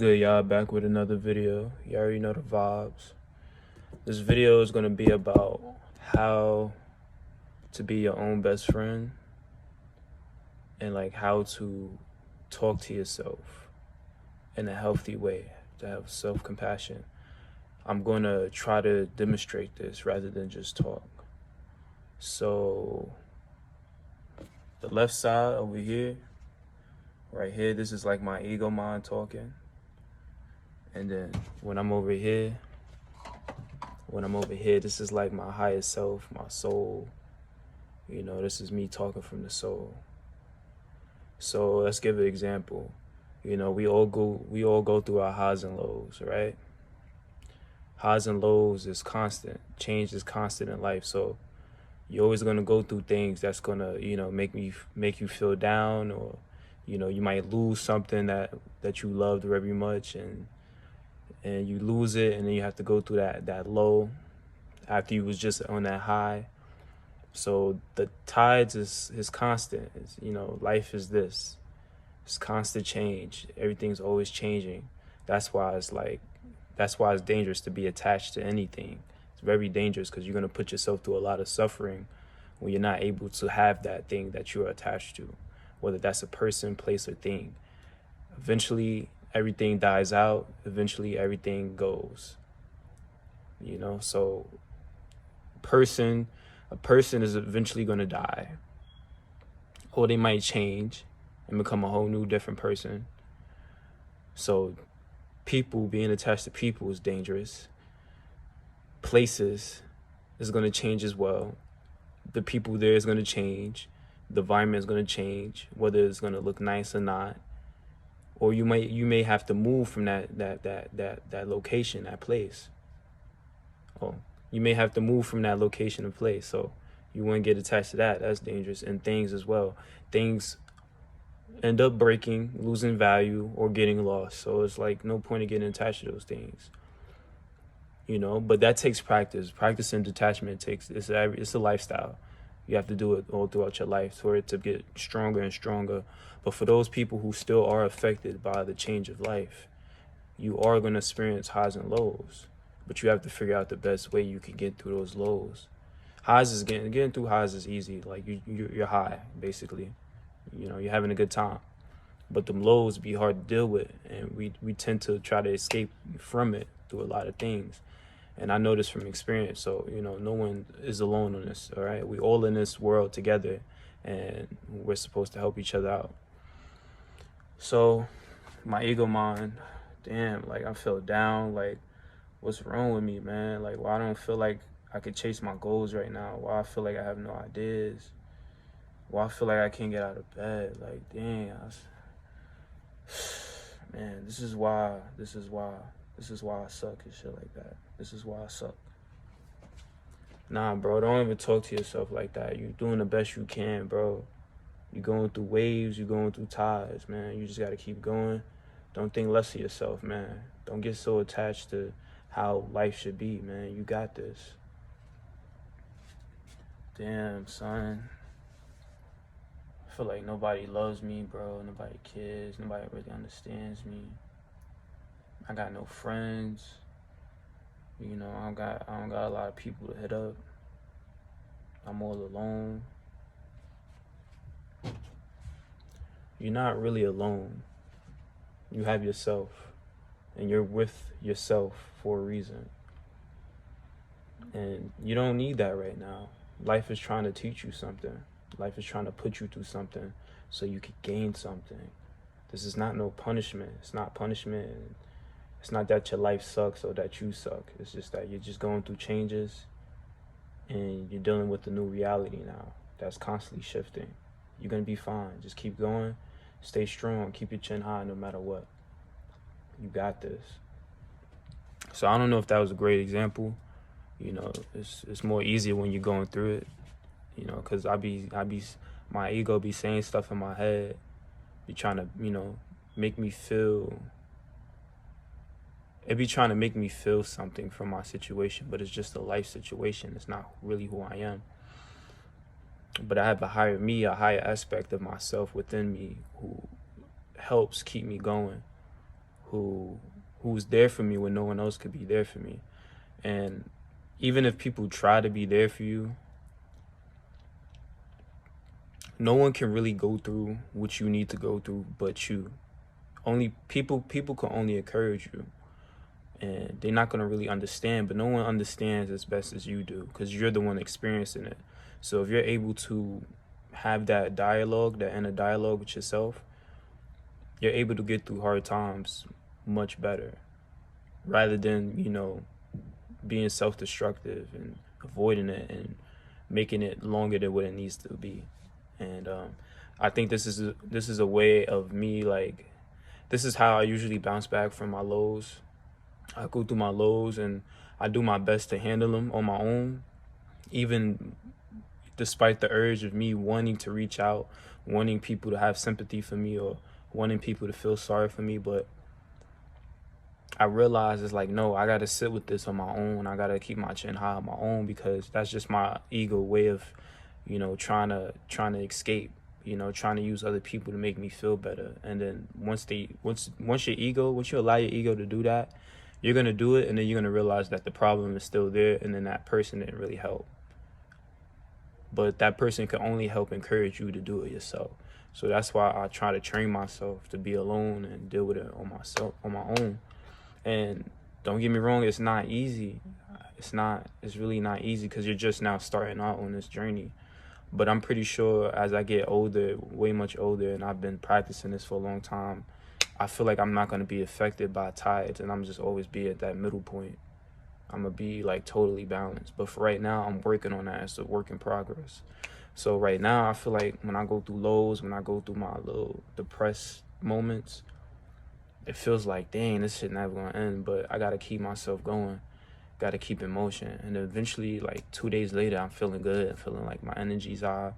Good, y'all, back with another video. You already know the vibes. This video is gonna be about how to be your own best friend and like how to talk to yourself in a healthy way, to have self-compassion. I'm gonna try to demonstrate this rather than just talk. So the left side over here, right here, this is like my ego mind talking. And then when I'm over here, this is like my higher self, my soul. You know, this is me talking from the soul. So let's give an example. You know, we all go through our highs and lows, right? Highs and lows is constant. Change is constant in life. So you're always gonna go through things that's gonna, make you feel down, or, you might lose something that you loved very much, and you lose it, and then you have to go through that low after you was just on that high. So the tides is constant. Life is this. It's constant change. Everything's always changing. That's why it's dangerous to be attached to anything. It's very dangerous because you're gonna put yourself through a lot of suffering when you're not able to have that thing that you're attached to, whether that's a person, place, or thing. Eventually, everything dies out. Eventually, everything goes. So a person is eventually going to die, or they might change and become a whole new different person. So being attached to people is dangerous. Places is going to change as well. The people there is going to change. The environment is going to change, whether it's going to look nice or not. Or you may have to move from that location, that place. You may have to move from that location and place. So you wouldn't get attached to that. That's dangerous. And things as well. Things end up breaking, losing value, or getting lost. So it's like no point in getting attached to those things. But that takes practice. Practice and detachment it's a lifestyle. You have to do it all throughout your life for it to get stronger and stronger. But for those people who still are affected by the change of life, you are going to experience highs and lows. But you have to figure out the best way you can get through those lows. Getting through highs is easy. Like you're high, basically. You're having a good time. But the lows be hard to deal with, and we tend to try to escape from it through a lot of things. And I know this from experience. So, no one is alone on this, all right? We all in this world together, and we're supposed to help each other out. So my ego mind, damn, like I feel down. Like, what's wrong with me, man? Like, why I don't feel like I could chase my goals right now? Why I feel like I have no ideas? Why I feel like I can't get out of bed? Like, dang, man, this is why I suck and shit like that. This is why I suck. Nah, bro, don't even talk to yourself like that. You're doing the best you can, bro. You're going through waves, you're going through tides, man. You just gotta keep going. Don't think less of yourself, man. Don't get so attached to how life should be, man. You got this. Damn, son. I feel like nobody loves me, bro. Nobody cares. Nobody really understands me. I got no friends. I don't got a lot of people to hit up. I'm all alone. You're not really alone. You have yourself, and you're with yourself for a reason. And you don't need that right now. Life is trying to teach you something. Life is trying to put you through something so you could gain something. This is not no punishment. It's not punishment. It's not that your life sucks or that you suck. It's just that you're just going through changes, and you're dealing with the new reality now that's constantly shifting. You're going to be fine. Just keep going. Stay strong. Keep your chin high no matter what. You got this. So I don't know if that was a great example. It's more easier when you're going through it. Because my ego be saying stuff in my head, be trying to, make me feel. It be trying to make me feel something from my situation, but it's just a life situation. It's not really who I am. But I have a higher aspect of myself within me who helps keep me going, who who's there for me when no one else could be there for me. And even if people try to be there for you, no one can really go through what you need to go through but you. Only people can only encourage you, and they're not going to really understand, but no one understands as best as you do because you're the one experiencing it. So if you're able to have that dialogue, that inner dialogue with yourself, you're able to get through hard times much better, rather than, being self-destructive and avoiding it and making it longer than what it needs to be. And I think this is a way of me, like, this is how I usually bounce back from my lows. I go through my lows and I do my best to handle them on my own, even despite the urge of me wanting to reach out, wanting people to have sympathy for me or wanting people to feel sorry for me. But I realize it's like, no, I got to sit with this on my own. I got to keep my chin high on my own, because that's just my ego way of, trying to escape, trying to use other people to make me feel better. And then once you allow your ego to do that, you're going to do it. And then you're going to realize that the problem is still there. And then that person didn't really help. But that person can only help encourage you to do it yourself. So that's why I try to train myself to be alone and deal with it on my own. And don't get me wrong, it's not easy. It's really not easy, because you're just now starting out on this journey. But I'm pretty sure as I get older, way much older, and I've been practicing this for a long time, I feel like I'm not going to be affected by tides, and I'm just always be at that middle point. I'm going to be like totally balanced. But for right now, I'm working on that. It's a work in progress. So right now, I feel like when I go through lows, when I go through my little depressed moments, it feels like, dang, this shit never gonna end. But I gotta keep myself going, gotta keep in motion. And eventually, like 2 days later, I'm feeling good. I'm feeling like my energy's high.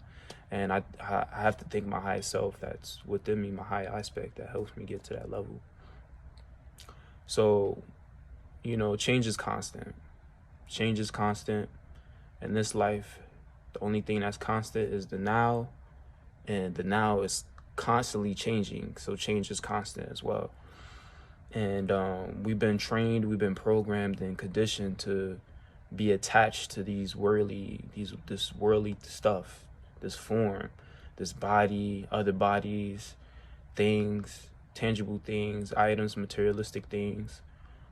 And I have to thank my higher self that's within me, my higher aspect that helps me get to that level. So, change is constant. Change is constant. In this life, the only thing that's constant is the now. And the now is constantly changing. So change is constant as well. And we've been trained, we've been programmed and conditioned to be attached to this worldly stuff, this form, this body, other bodies, things, tangible things, items, materialistic things.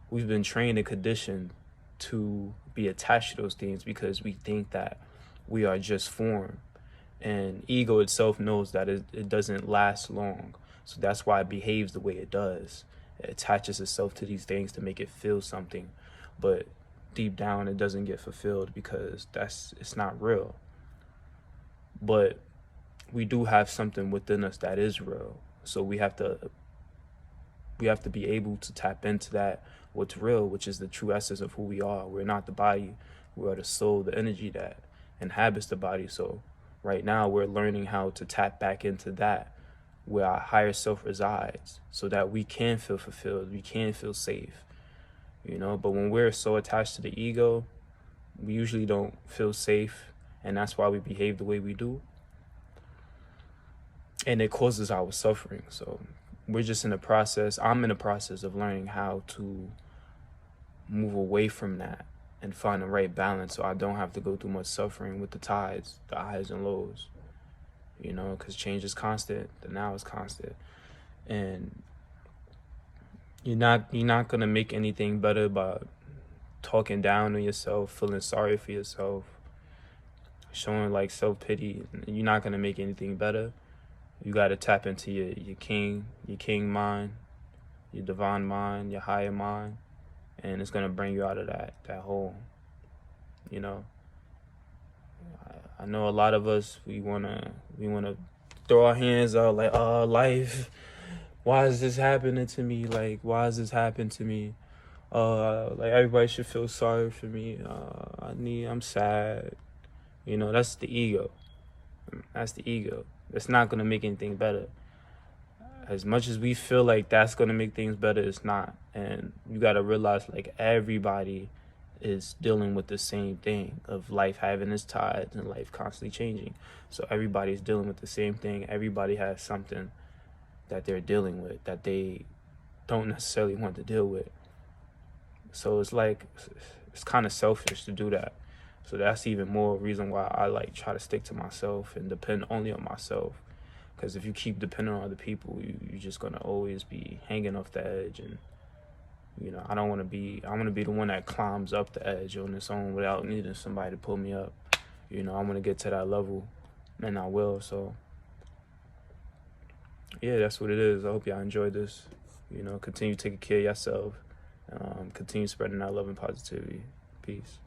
We've been trained and conditioned to be attached to those things because we think that we are just form. And ego itself knows that it doesn't last long. So that's why it behaves the way it does. It attaches itself to these things to make it feel something. But deep down, it doesn't get fulfilled because it's not real. But we do have something within us that is real. So we have to be able to tap into that, what's real, which is the true essence of who we are. We're not the body. We are the soul, the energy that inhabits the body. So right now, we're learning how to tap back into that, where our higher self resides, so that we can feel fulfilled, we can feel safe, But when we're so attached to the ego, we usually don't feel safe, and that's why we behave the way we do. And it causes our suffering. So we're just in the process, I'm in the process of learning how to move away from that and find the right balance, so I don't have to go through much suffering with the tides, the highs and lows. Because change is constant, the now is constant. And you're not gonna make anything better by talking down on yourself, feeling sorry for yourself, showing like self-pity. You're not gonna make anything better. You gotta tap into your king mind, your divine mind, your higher mind, and it's gonna bring you out of that hole. I know a lot of us, we wanna throw our hands out like, oh, life, why is this happening to me? Like, why is this happening to me? Like, everybody should feel sorry for me. I'm sad. That's the ego. That's the ego. That's not gonna make anything better. As much as we feel like that's gonna make things better, it's not. And you gotta realize, like, everybody is dealing with the same thing of life having its tides and life constantly changing. So everybody's dealing with the same thing. Everybody has something that they're dealing with, that don't necessarily want to deal with. So it's like, it's kind of selfish to do that. So that's even more reason why I like try to stick to myself and depend only on myself. Because if you keep depending on other people, you're just gonna always be hanging off the edge. And I don't want to be. I want to be the one that climbs up the edge on its own without needing somebody to pull me up. I want to get to that level, and I will. So yeah, that's what it is. I hope y'all enjoyed this. Continue taking care of yourself. Continue spreading that love and positivity. Peace.